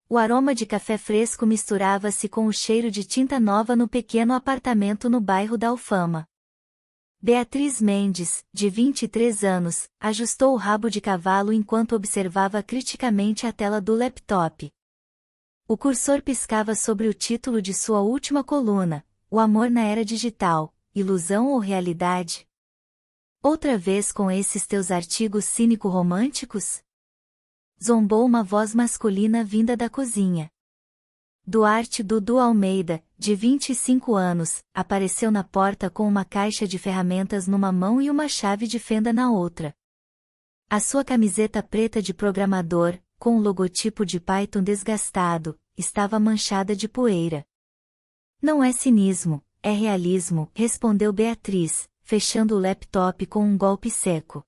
O aroma de café fresco misturava-se com o cheiro de tinta nova no pequeno apartamento no bairro da Alfama. Beatriz Mendes, de 23 anos, ajustou o rabo de cavalo enquanto observava criticamente a tela do laptop. O cursor piscava sobre o título de sua última coluna: O amor na era digital, ilusão ou realidade? Outra vez com esses teus artigos cínico-românticos? Zombou uma voz masculina vinda da cozinha. Duarte Dudu Almeida, de 25 anos, apareceu na porta com uma caixa de ferramentas numa mão e uma chave de fenda na outra. A sua camiseta preta de programador, com o logotipo de Python desgastado, estava manchada de poeira. Não é cinismo, é realismo, respondeu Beatriz, fechando o laptop com um golpe seco.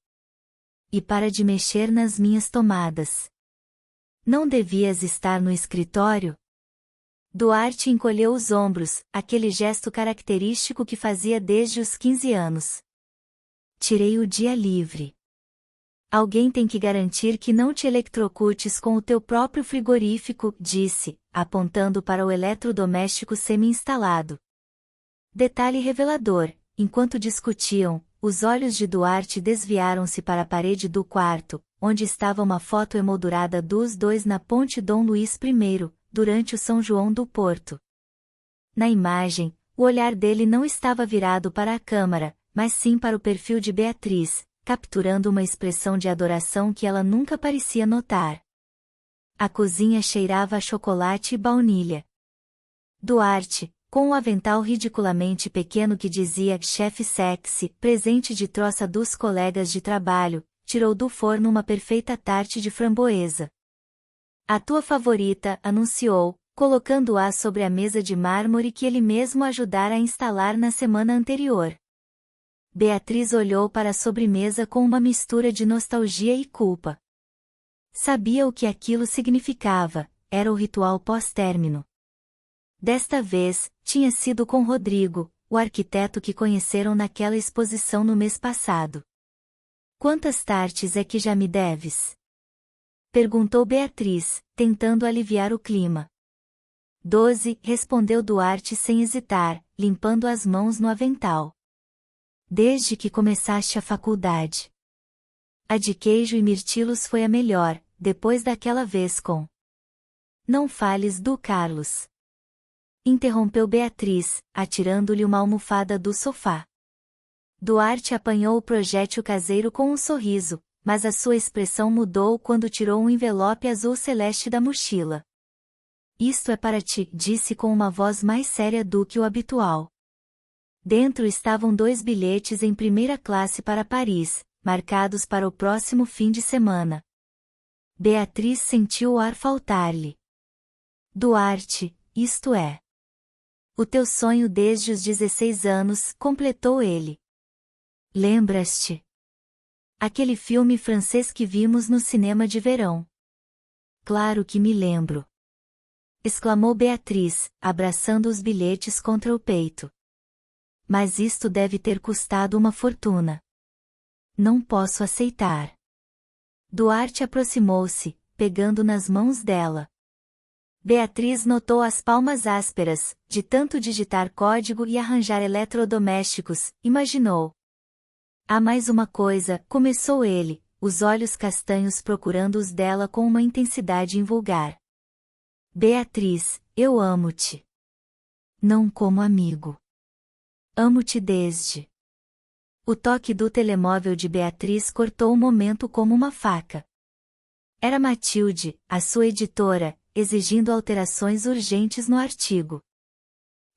E para de mexer nas minhas tomadas. Não devias estar no escritório? Duarte encolheu os ombros, aquele gesto característico que fazia desde os 15 anos. Tirei o dia livre. Alguém tem que garantir que não te eletrocutes com o teu próprio frigorífico, disse, apontando para o eletrodoméstico semi-instalado. Detalhe revelador: enquanto discutiam, os olhos de Duarte desviaram-se para a parede do quarto, onde estava uma foto emoldurada dos dois na Ponte Dom Luís I, durante o São João do Porto. Na imagem, o olhar dele não estava virado para a câmara, mas sim para o perfil de Beatriz, capturando uma expressão de adoração que ela nunca parecia notar. A cozinha cheirava a chocolate e baunilha. Duarte, com um avental ridiculamente pequeno que dizia chefe sexy, presente de troça dos colegas de trabalho, tirou do forno uma perfeita tarte de framboesa. A tua favorita, anunciou, colocando-a sobre a mesa de mármore que ele mesmo ajudara a instalar na semana anterior. Beatriz olhou para a sobremesa com uma mistura de nostalgia e culpa. Sabia o que aquilo significava: era o ritual pós-término. Desta vez, tinha sido com Rodrigo, o arquiteto que conheceram naquela exposição no mês passado. Quantas tartes é que já me deves? Perguntou Beatriz, tentando aliviar o clima. 12, respondeu Duarte sem hesitar, limpando as mãos no avental. Desde que começaste a faculdade. A de queijo e mirtilos foi a melhor, depois daquela vez com... Não fales do Carlos. Interrompeu Beatriz, atirando-lhe uma almofada do sofá. Duarte apanhou o projétil caseiro com um sorriso, mas a sua expressão mudou quando tirou um envelope azul celeste da mochila. Isto é para ti, disse com uma voz mais séria do que o habitual. Dentro estavam 2 bilhetes em primeira classe para Paris, marcados para o próximo fim de semana. Beatriz sentiu o ar faltar-lhe. Duarte, isto é. O teu sonho desde os 16 anos, completou ele. Lembras-te? Aquele filme francês que vimos no cinema de verão. Claro que me lembro. Exclamou Beatriz, abraçando os bilhetes contra o peito. Mas isto deve ter custado uma fortuna. Não posso aceitar. Duarte aproximou-se, pegando nas mãos dela. Beatriz notou as palmas ásperas, de tanto digitar código e arranjar eletrodomésticos, imaginou. Há mais uma coisa, começou ele, os olhos castanhos procurando os dela com uma intensidade invulgar. Beatriz, eu amo-te. Não como amigo. Amo-te desde. O toque do telemóvel de Beatriz cortou o momento como uma faca. Era Matilde, a sua editora, exigindo alterações urgentes no artigo.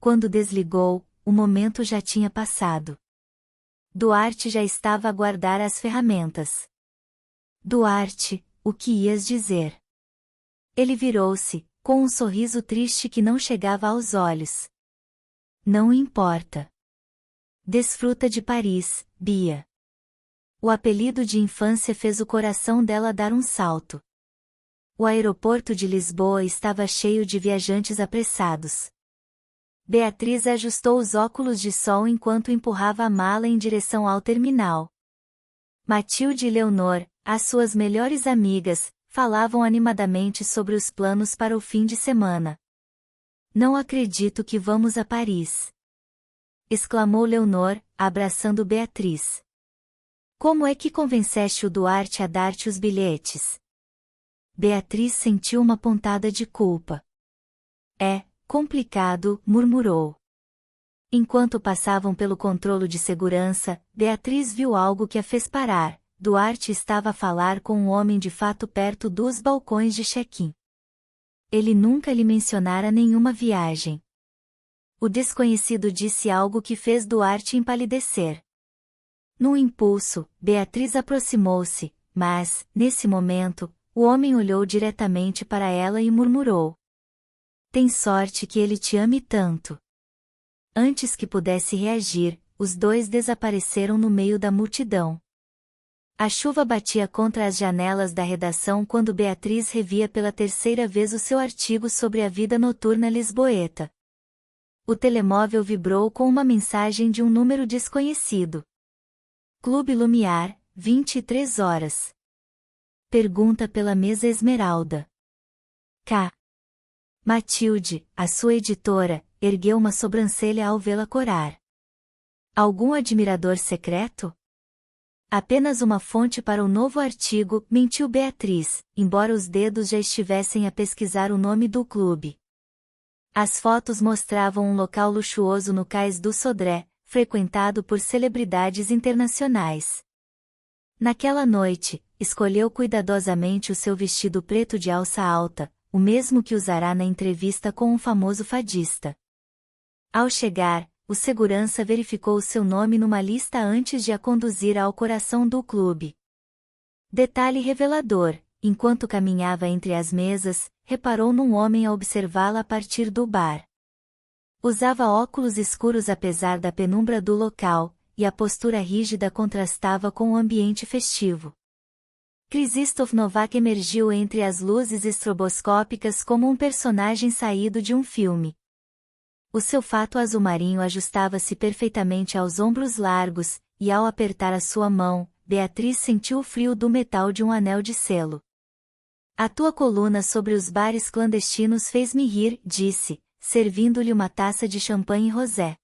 Quando desligou, o momento já tinha passado. Duarte já estava a guardar as ferramentas. Duarte, o que ias dizer? Ele virou-se, com um sorriso triste que não chegava aos olhos. Não importa. Desfruta de Paris, Bia. O apelido de infância fez o coração dela dar um salto. O aeroporto de Lisboa estava cheio de viajantes apressados. Beatriz ajustou os óculos de sol enquanto empurrava a mala em direção ao terminal. Matilde e Leonor, as suas melhores amigas, falavam animadamente sobre os planos para o fim de semana. Não acredito que vamos a Paris! Exclamou Leonor, abraçando Beatriz. Como é que convenceste o Duarte a dar-te os bilhetes? Beatriz sentiu uma pontada de culpa. É complicado, murmurou. Enquanto passavam pelo controle de segurança, Beatriz viu algo que a fez parar. Duarte estava a falar com um homem de fato perto dos balcões de check-in. Ele nunca lhe mencionara nenhuma viagem. O desconhecido disse algo que fez Duarte empalidecer. Num impulso, Beatriz aproximou-se, mas, nesse momento, o homem olhou diretamente para ela e murmurou: Tem sorte que ele te ame tanto. Antes que pudesse reagir, os dois desapareceram no meio da multidão. A chuva batia contra as janelas da redação quando Beatriz revia pela terceira vez o seu artigo sobre a vida noturna lisboeta. O telemóvel vibrou com uma mensagem de um número desconhecido. Clube Lumiar, 23 horas. Pergunta pela mesa Esmeralda. K. Matilde, a sua editora, ergueu uma sobrancelha ao vê-la corar. Algum admirador secreto? Apenas uma fonte para o novo artigo, mentiu Beatriz, embora os dedos já estivessem a pesquisar o nome do clube. As fotos mostravam um local luxuoso no Cais do Sodré, frequentado por celebridades internacionais. Naquela noite, escolheu cuidadosamente o seu vestido preto de alça alta, o mesmo que usará na entrevista com um famoso fadista. Ao chegar, o segurança verificou seu nome numa lista antes de a conduzir ao coração do clube. Detalhe revelador: enquanto caminhava entre as mesas, reparou num homem a observá-la a partir do bar. Usava óculos escuros apesar da penumbra do local, e a postura rígida contrastava com o ambiente festivo. Krzysztof Nowak emergiu entre as luzes estroboscópicas como um personagem saído de um filme. O seu fato azul marinho ajustava-se perfeitamente aos ombros largos, e ao apertar a sua mão, Beatriz sentiu o frio do metal de um anel de selo. A tua coluna sobre os bares clandestinos fez-me rir, disse, servindo-lhe uma taça de champanhe rosé.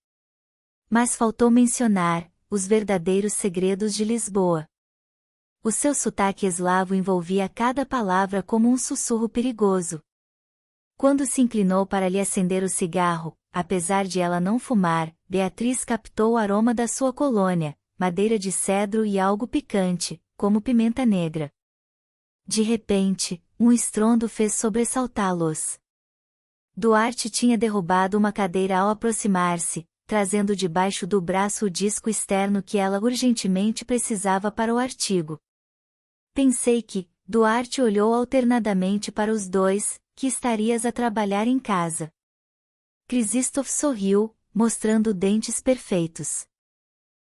Mas faltou mencionar os verdadeiros segredos de Lisboa. O seu sotaque eslavo envolvia cada palavra como um sussurro perigoso. Quando se inclinou para lhe acender o cigarro, apesar de ela não fumar, Beatriz captou o aroma da sua colônia, madeira de cedro e algo picante, como pimenta negra. De repente, um estrondo fez sobressaltá-los. Duarte tinha derrubado uma cadeira ao aproximar-se, trazendo debaixo do braço o disco externo que ela urgentemente precisava para o artigo. Pensei que, Duarte olhou alternadamente para os dois, que estarias a trabalhar em casa. Krzysztof sorriu, mostrando dentes perfeitos.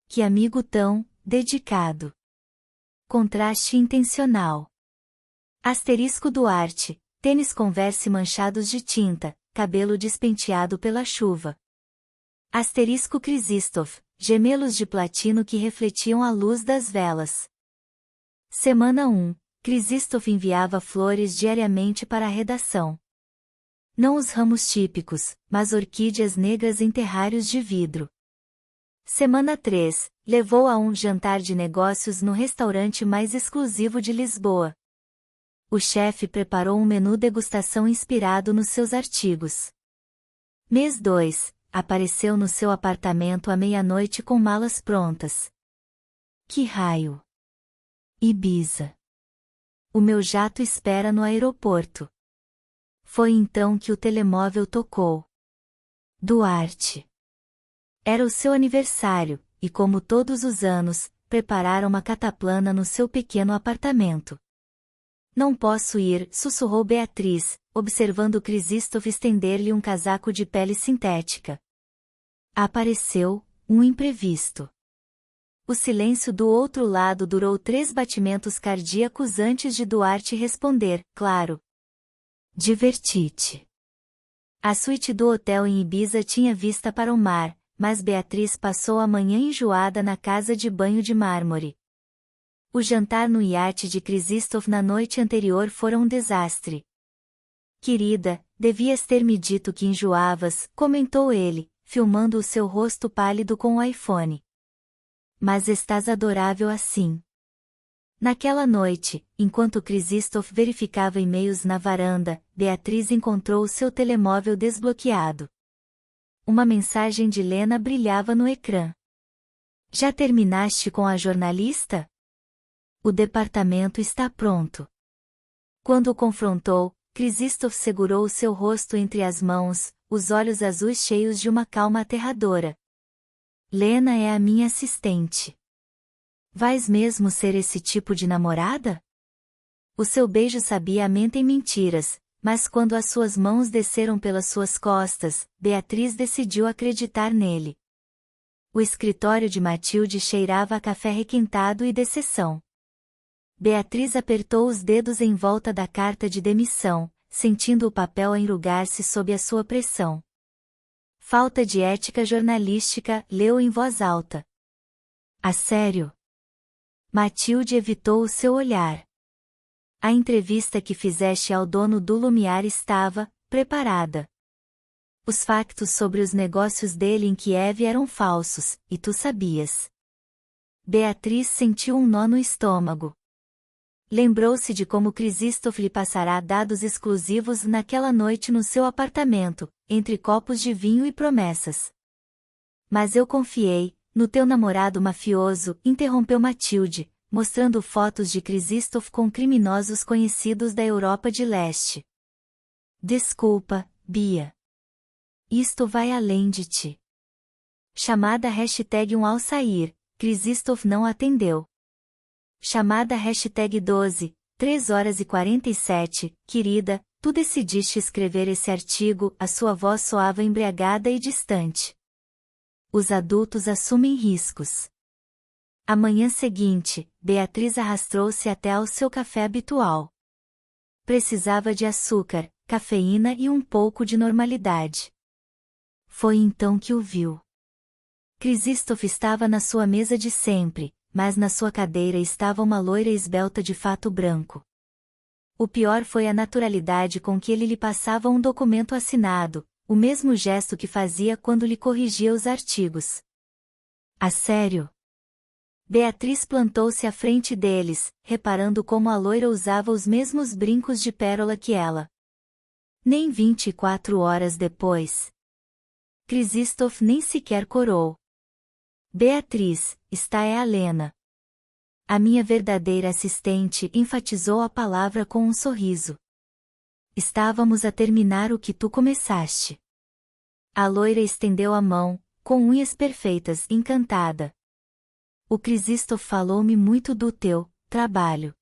Que amigo tão dedicado. Contraste intencional. Asterisco Duarte, tênis Converse manchados de tinta, cabelo despenteado pela chuva. Asterisco Krzysztof, gemelos de platino que refletiam a luz das velas. Semana 1, Krzysztof enviava flores diariamente para a redação. Não os ramos típicos, mas orquídeas negras em terrários de vidro. Semana 3, levou a um jantar de negócios no restaurante mais exclusivo de Lisboa. O chefe preparou um menu degustação inspirado nos seus artigos. Mês 2, apareceu no seu apartamento à meia-noite com malas prontas. Que raio! Ibiza. O meu jato espera no aeroporto. Foi então que o telemóvel tocou. Duarte. Era o seu aniversário, e como todos os anos, prepararam uma cataplana no seu pequeno apartamento. Não posso ir, sussurrou Beatriz, observando Krzysztof estender-lhe um casaco de pele sintética. Apareceu um imprevisto. O silêncio do outro lado durou 3 batimentos cardíacos antes de Duarte responder, claro. Diverti-te. A suíte do hotel em Ibiza tinha vista para o mar, mas Beatriz passou a manhã enjoada na casa de banho de mármore. O jantar no iate de Krzysztof na noite anterior fora um desastre. Querida, devias ter me dito que enjoavas, comentou ele, filmando o seu rosto pálido com o iPhone. Mas estás adorável assim. Naquela noite, enquanto Krzysztof verificava e-mails na varanda, Beatriz encontrou o seu telemóvel desbloqueado. Uma mensagem de Lena brilhava no ecrã. Já terminaste com a jornalista? O departamento está pronto. Quando o confrontou, Krzysztof segurou o seu rosto entre as mãos, os olhos azuis cheios de uma calma aterradora. Lena é a minha assistente. Vais mesmo ser esse tipo de namorada? O seu beijo sabia a mente em mentiras, mas quando as suas mãos desceram pelas suas costas, Beatriz decidiu acreditar nele. O escritório de Matilde cheirava a café requentado e decepção. Beatriz apertou os dedos em volta da carta de demissão, sentindo o papel enrugar-se sob a sua pressão. Falta de ética jornalística, leu em voz alta. A sério? Matilde evitou o seu olhar. A entrevista que fizeste ao dono do Lumiar estava preparada. Os factos sobre os negócios dele em Kiev eram falsos, e tu sabias. Beatriz sentiu um nó no estômago. Lembrou-se de como Krzysztof lhe passará dados exclusivos naquela noite no seu apartamento, entre copos de vinho e promessas. Mas eu confiei, no teu namorado mafioso, interrompeu Matilde, mostrando fotos de Krzysztof com criminosos conhecidos da Europa de Leste. Desculpa, Bia. Isto vai além de ti. Chamada #1 ao sair, Krzysztof não atendeu. Chamada #12, 3h47, querida, tu decidiste escrever esse artigo, a sua voz soava embriagada e distante. Os adultos assumem riscos. A manhã seguinte, Beatriz arrastou-se até ao seu café habitual. Precisava de açúcar, cafeína e um pouco de normalidade. Foi então que o viu. Krzysztof estava na sua mesa de sempre, mas na sua cadeira estava uma loira esbelta de fato branco. O pior foi a naturalidade com que ele lhe passava um documento assinado, o mesmo gesto que fazia quando lhe corrigia os artigos. A sério? Beatriz plantou-se à frente deles, reparando como a loira usava os mesmos brincos de pérola que ela. Nem 24 horas depois. Krzysztof nem sequer corou. Beatriz, esta é a Lena. A minha verdadeira assistente, enfatizou a palavra com um sorriso. Estávamos a terminar o que tu começaste. A loira estendeu a mão, com unhas perfeitas, encantada. O Krzysztof falou-me muito do teu trabalho.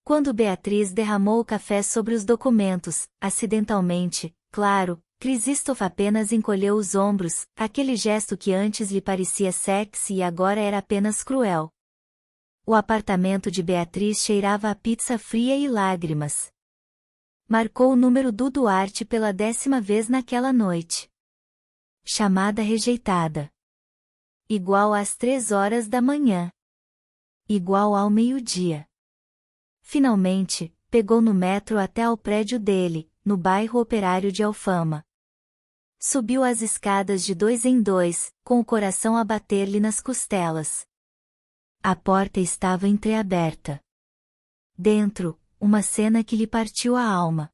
Quando Beatriz derramou o café sobre os documentos, acidentalmente, claro, Krzysztof apenas encolheu os ombros, aquele gesto que antes lhe parecia sexy e agora era apenas cruel. O apartamento de Beatriz cheirava a pizza fria e lágrimas. Marcou o número do Duarte pela 10ª vez naquela noite. Chamada rejeitada. Igual às 3h da manhã. Igual ao meio-dia. Finalmente, pegou no metro até ao prédio dele, no bairro Operário de Alfama. Subiu as escadas de 2 em 2, com o coração a bater-lhe nas costelas. A porta estava entreaberta. Dentro, uma cena que lhe partiu a alma.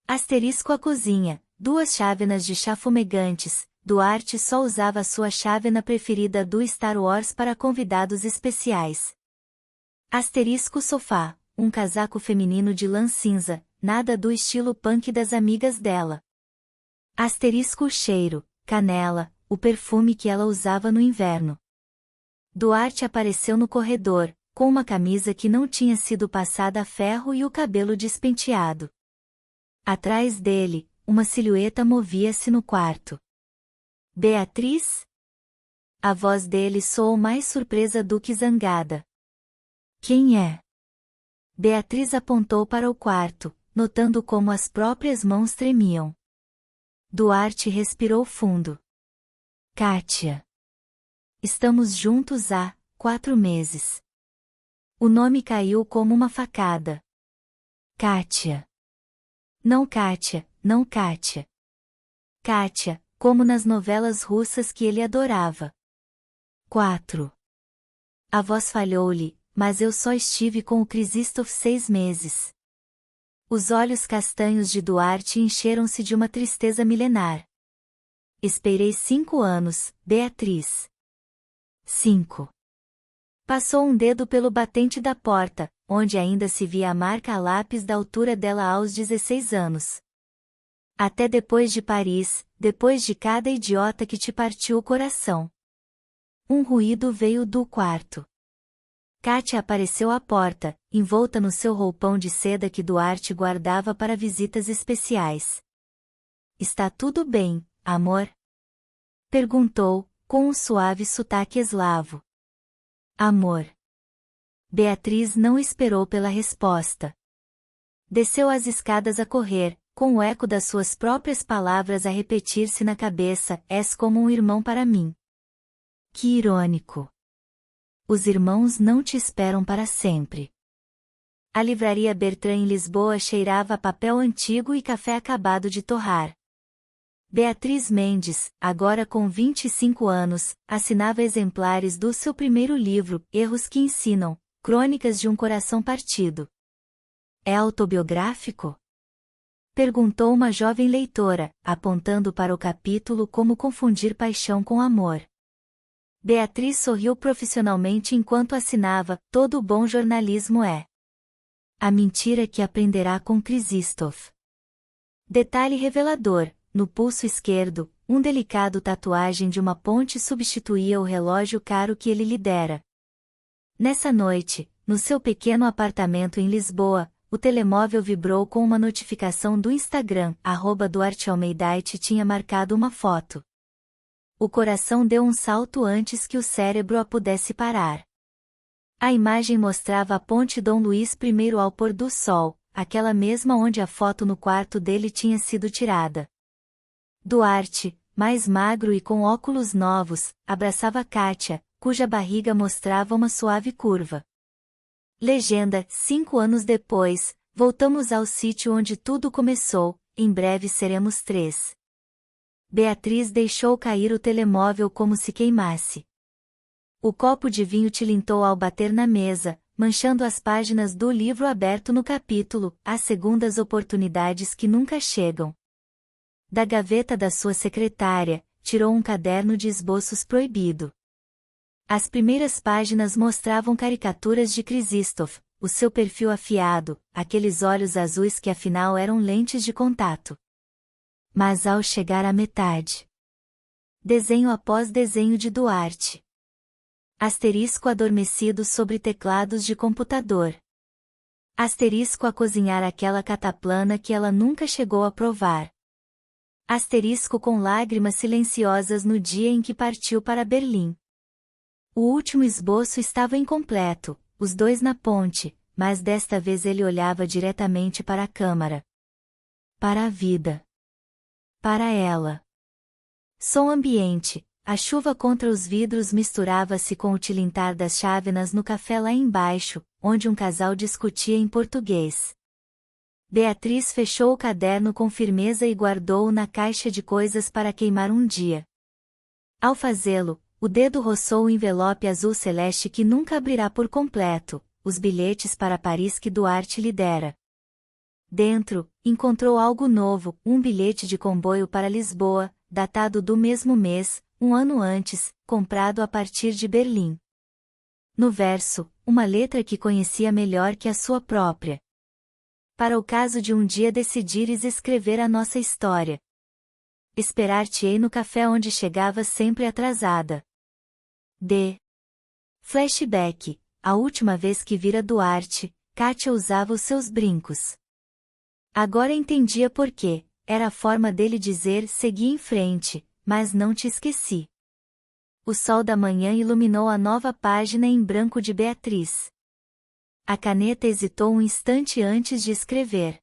Asterisco a cozinha, 2 chávenas de chá fumegantes. Duarte só usava a sua chávena preferida do Star Wars para convidados especiais. Asterisco sofá, um casaco feminino de lã cinza, nada do estilo punk das amigas dela. Asterisco cheiro, canela, o perfume que ela usava no inverno. Duarte apareceu no corredor, com uma camisa que não tinha sido passada a ferro e o cabelo despenteado. Atrás dele, uma silhueta movia-se no quarto. Beatriz? A voz dele soou mais surpresa do que zangada. Quem é? Beatriz apontou para o quarto, notando como as próprias mãos tremiam. Duarte respirou fundo. Kátia. Estamos juntos há 4 meses. O nome caiu como uma facada. Kátia. Não Kátia, não Kátia. Kátia, como nas novelas russas que ele adorava. 4. A voz falhou-lhe, mas eu só estive com o Krzysztof 6 meses. Os olhos castanhos de Duarte encheram-se de uma tristeza milenar. Esperei 5 anos, Beatriz. 5. Passou um dedo pelo batente da porta, onde ainda se via a marca a lápis da altura dela aos 16 anos. Até depois de Paris, depois de cada idiota que te partiu o coração. Um ruído veio do quarto. Kátia apareceu à porta, envolta no seu roupão de seda que Duarte guardava para visitas especiais. Está tudo bem, amor? Perguntou, com um suave sotaque eslavo. Amor. Beatriz não esperou pela resposta. Desceu as escadas a correr, com o eco das suas próprias palavras a repetir-se na cabeça: és como um irmão para mim. Que irônico. Os irmãos não te esperam para sempre. A livraria Bertrand em Lisboa cheirava a papel antigo e café acabado de torrar. Beatriz Mendes, agora com 25 anos, assinava exemplares do seu primeiro livro, Erros que Ensinam, Crônicas de um Coração Partido. É autobiográfico? Perguntou uma jovem leitora, apontando para o capítulo Como Confundir Paixão com Amor. Beatriz sorriu profissionalmente enquanto assinava: todo bom jornalismo é a mentira que aprenderá com Krzysztof. Detalhe revelador: no pulso esquerdo, um delicado tatuagem de uma ponte substituía o relógio caro que ele lhe dera. Nessa noite, no seu pequeno apartamento em Lisboa, o telemóvel vibrou com uma notificação do Instagram, @DuarteAlmeidite tinha marcado uma foto. O coração deu um salto antes que o cérebro a pudesse parar. A imagem mostrava a ponte Dom Luís I ao pôr do sol, aquela mesma onde a foto no quarto dele tinha sido tirada. Duarte, mais magro e com óculos novos, abraçava Kátia, cuja barriga mostrava uma suave curva. Legenda: 5 anos depois, voltamos ao sítio onde tudo começou, em breve seremos 3. Beatriz deixou cair o telemóvel como se queimasse. O copo de vinho tilintou ao bater na mesa, manchando as páginas do livro aberto no capítulo As Segundas Oportunidades que Nunca Chegam. Da gaveta da sua secretária, tirou um caderno de esboços proibido. As primeiras páginas mostravam caricaturas de Krzysztof, o seu perfil afiado, aqueles olhos azuis que afinal eram lentes de contato. Mas ao chegar à metade, desenho após desenho de Duarte. Asterisco adormecido sobre teclados de computador. Asterisco a cozinhar aquela cataplana que ela nunca chegou a provar. Asterisco com lágrimas silenciosas no dia em que partiu para Berlim. O último esboço estava incompleto, os dois na ponte, mas desta vez ele olhava diretamente para a câmara. Para a vida. Para ela. Som ambiente, a chuva contra os vidros misturava-se com o tilintar das chávenas no café lá embaixo, onde um casal discutia em português. Beatriz fechou o caderno com firmeza e guardou-o na caixa de coisas para queimar um dia. Ao fazê-lo, o dedo roçou o envelope azul celeste que nunca abrirá por completo, os bilhetes para Paris que Duarte lhe dera. Dentro, encontrou algo novo, um bilhete de comboio para Lisboa, datado do mesmo mês, um ano antes, comprado a partir de Berlim. No verso, uma letra que conhecia melhor que a sua própria. Para o caso de um dia decidires escrever a nossa história. Esperar-te-ei no café onde chegava sempre atrasada. D. Flashback, a última vez que vira Duarte, Kátia usava os seus brincos. Agora entendia por quê, era a forma dele dizer segui em frente, mas não te esqueci. O sol da manhã iluminou a nova página em branco de Beatriz. A caneta hesitou um instante antes de escrever.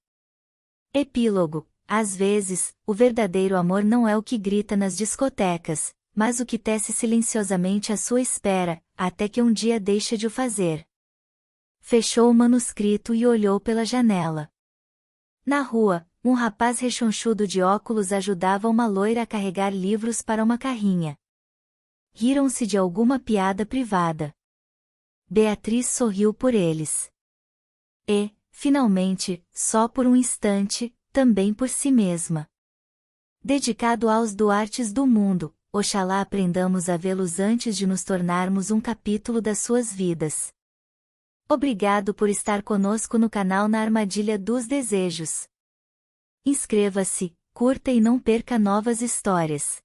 Epílogo. Às vezes, o verdadeiro amor não é o que grita nas discotecas, mas o que tece silenciosamente à sua espera, até que um dia deixa de o fazer. Fechou o manuscrito e olhou pela janela. Na rua, um rapaz rechonchudo de óculos ajudava uma loira a carregar livros para uma carrinha. Riram-se de alguma piada privada. Beatriz sorriu por eles. E, finalmente, só por um instante, também por si mesma. Dedicado aos Duartes do mundo, oxalá aprendamos a vê-los antes de nos tornarmos um capítulo das suas vidas. Obrigado por estar conosco no canal Na Armadilha dos Desejos. Inscreva-se, curta e não perca novas histórias.